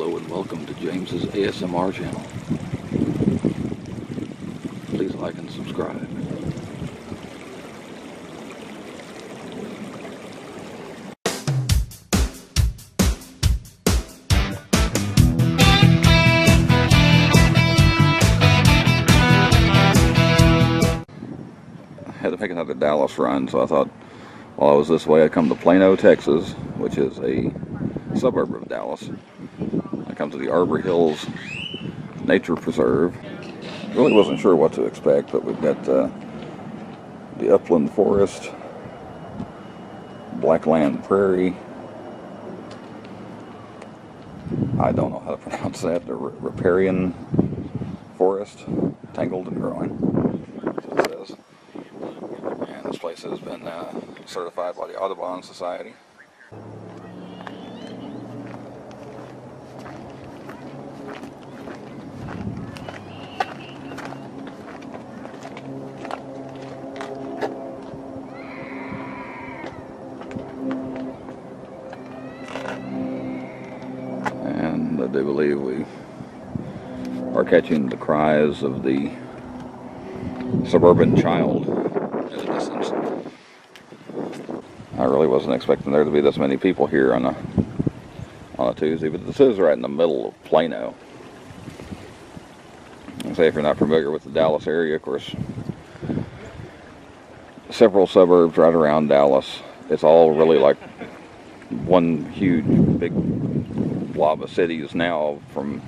Hello and welcome to James's ASMR channel. Please like and subscribe. I had to make another Dallas run, so I thought while I was this way I'd come to Plano, Texas, which is a suburb of Dallas. I come to the Arbor Hills Nature Preserve. Really wasn't sure what to expect, but we've got the upland forest, blackland prairie. I don't know how to pronounce that. The riparian forest, tangled and growing, as it says. And this place has been certified by the Audubon Society. And I do believe we are catching the cries of the suburban child in the distance. I really wasn't expecting there to be this many people here on a Tuesday, but this is right in the middle of Plano. I say if you're not familiar with the Dallas area, of course, several suburbs right around Dallas. It's all really like one huge big blob of cities now, from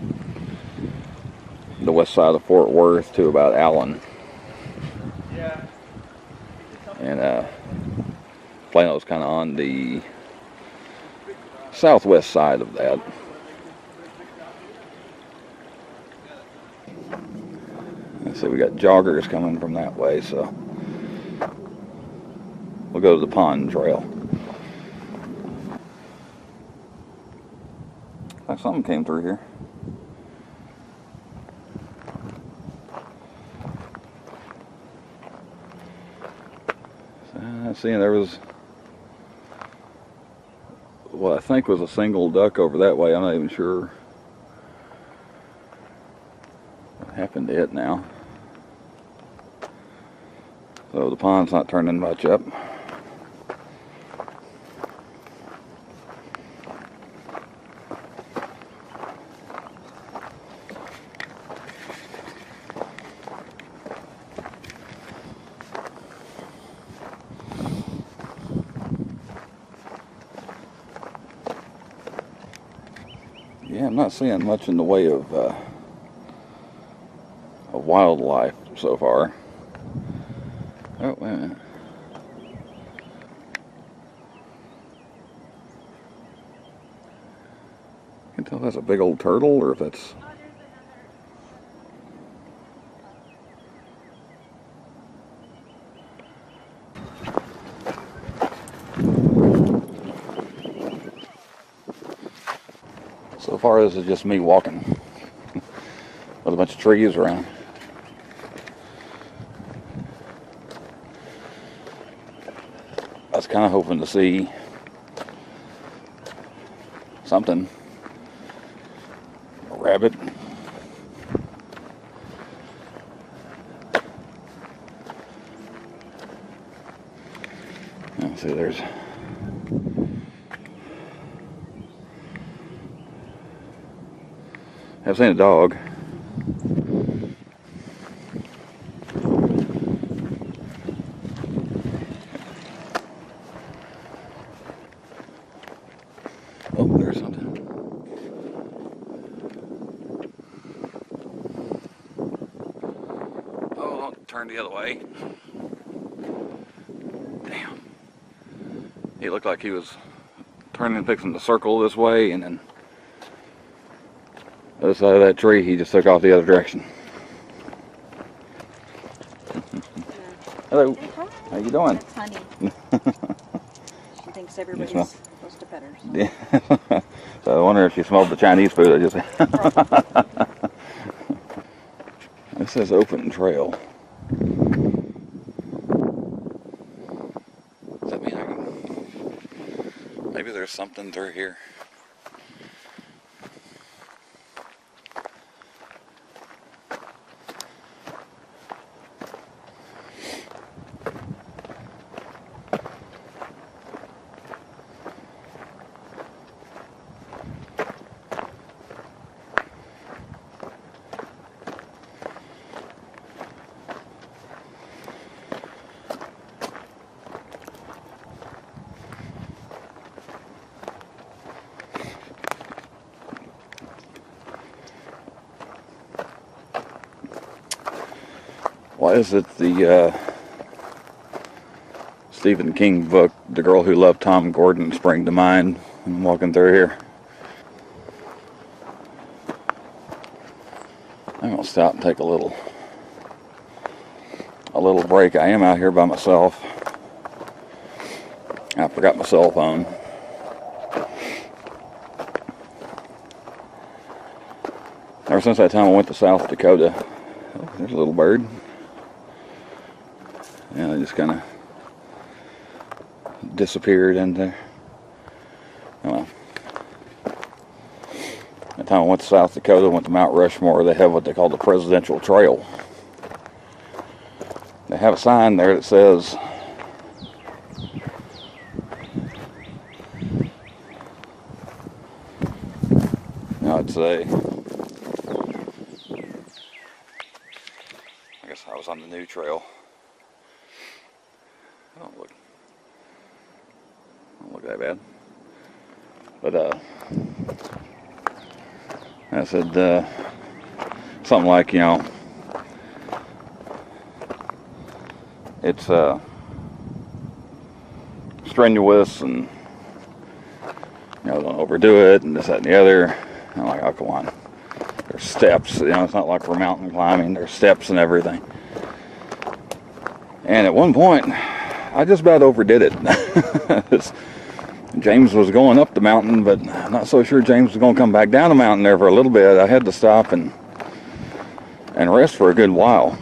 the west side of Fort Worth to about Allen. And Plano's kind of on the southwest side of that. So we got joggers coming from that way, so we'll go to the pond trail. Like something came through here. Seeing there was what I think was a single duck over that way. I'm not even sure what happened to it now. So the pond's not turning much up. Yeah, I'm not seeing much in the way of wildlife so far. Oh, wait a minute. I can tell if that's a big old turtle or if that's... So far, this is just me walking with a bunch of trees around. I was kind of hoping to see something. A rabbit. Let's see, there's... I've seen a dog. Oh, there's something. Oh, don't turn the other way. Damn. He looked like he was turning and fixing to circle this way, and then the other side of that tree, he just took off the other direction. Hello. Hi. How you doing? That's Honey. She thinks everybody's supposed to pet her. So. Yeah. So I wonder if she smelled the Chinese food I just had. It says open trail. Does that mean I can... Maybe there's something through here. Why is it the Stephen King book, The Girl Who Loved Tom Gordon, sprang to mind when I'm walking through here? I'm gonna stop and take a little break. I am out here by myself. I forgot my cell phone. Ever since that time I went to South Dakota, oh, there's a little bird. And it just kind of disappeared in there. Well, that time I went to South Dakota, went to Mount Rushmore, they have what they call the Presidential Trail. They have a sign there that says, I'd say, I guess I was on the new trail. Don't look that bad. But I said something like, you know, it's strenuous and, you know, don't overdo it and this, that, and the other. I'm like, oh, come on. There's steps, you know, it's not like we're mountain climbing. There's steps and everything. And at one point, I just about overdid it. James was going up the mountain, but I'm not so sure James was going to come back down the mountain there for a little bit. I had to stop and rest for a good while.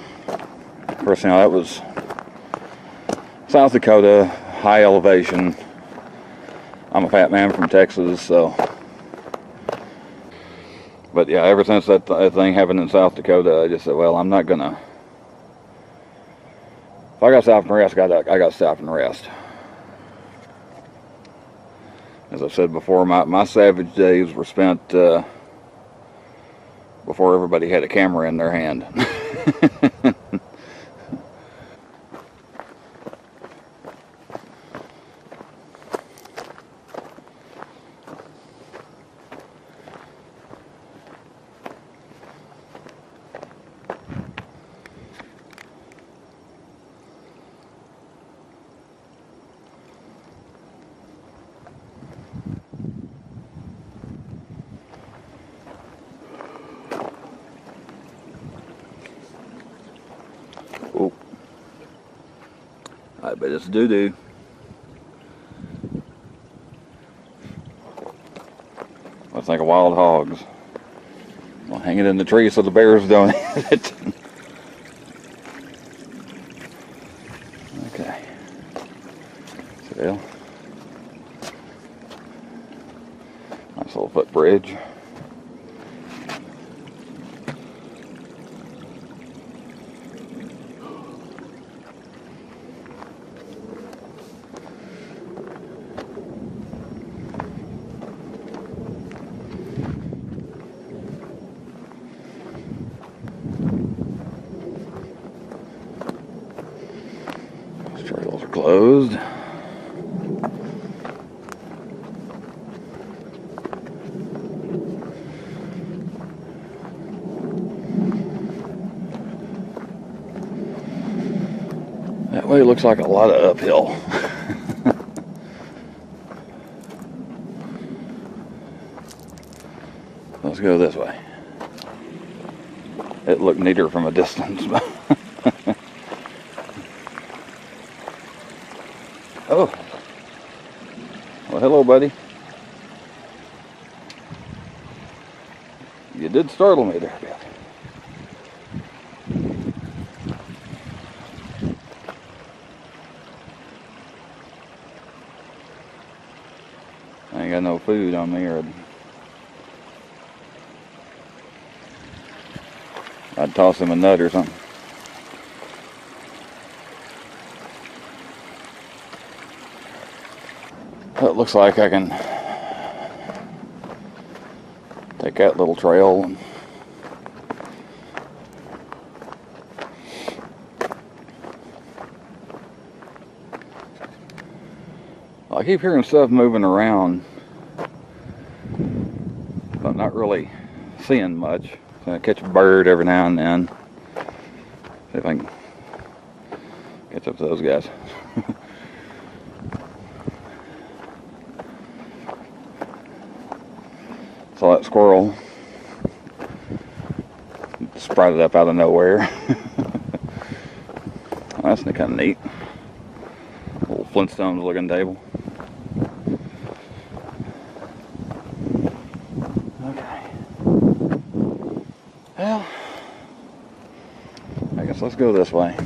Of course, you know, that was South Dakota, high elevation. I'm a fat man from Texas, so. But yeah, ever since that thing happened in South Dakota, I just said, well, I'm not gonna. If I got to stop and rest, I got to stop and rest. As I've said before, my savage days were spent before everybody had a camera in their hand. Oh, I bet it's doo-doo. Let's think of wild hogs. We'll hang it in the tree so the bears don't eat it. Okay. So, nice little footbridge. Trails are closed. That way looks like a lot of uphill. Let's go this way. It looked neater from a distance. Oh, well, hello, buddy. You did startle me there, Bill. I ain't got no food on me, or I'd toss him a nut or something. It looks like I can take that little trail and I keep hearing stuff moving around, but I'm not really seeing much. So I catch a bird every now and then. See if I can Catch up to those guys. Saw that squirrel. Sprouted up out of nowhere. Oh, that's kind of neat. Little Flintstones looking table. Okay. Well, I guess let's go this way.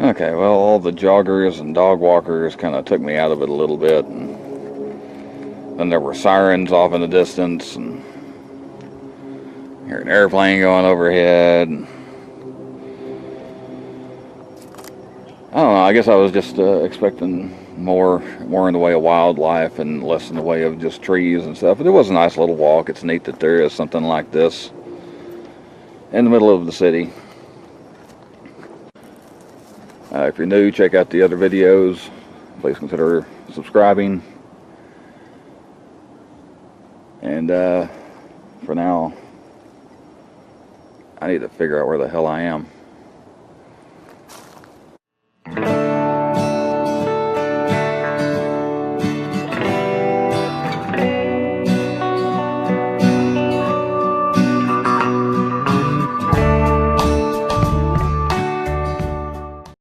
Okay, well, all the joggers and dog walkers kind of took me out of it a little bit. And then there were sirens off in the distance, and heard an airplane going overhead. And I don't know, I guess I was just expecting more in the way of wildlife and less in the way of just trees and stuff. But it was a nice little walk. It's neat that there is something like this in the middle of the city. If you're new, check out the other videos. Please consider subscribing. And for now, I need to figure out where the hell I am.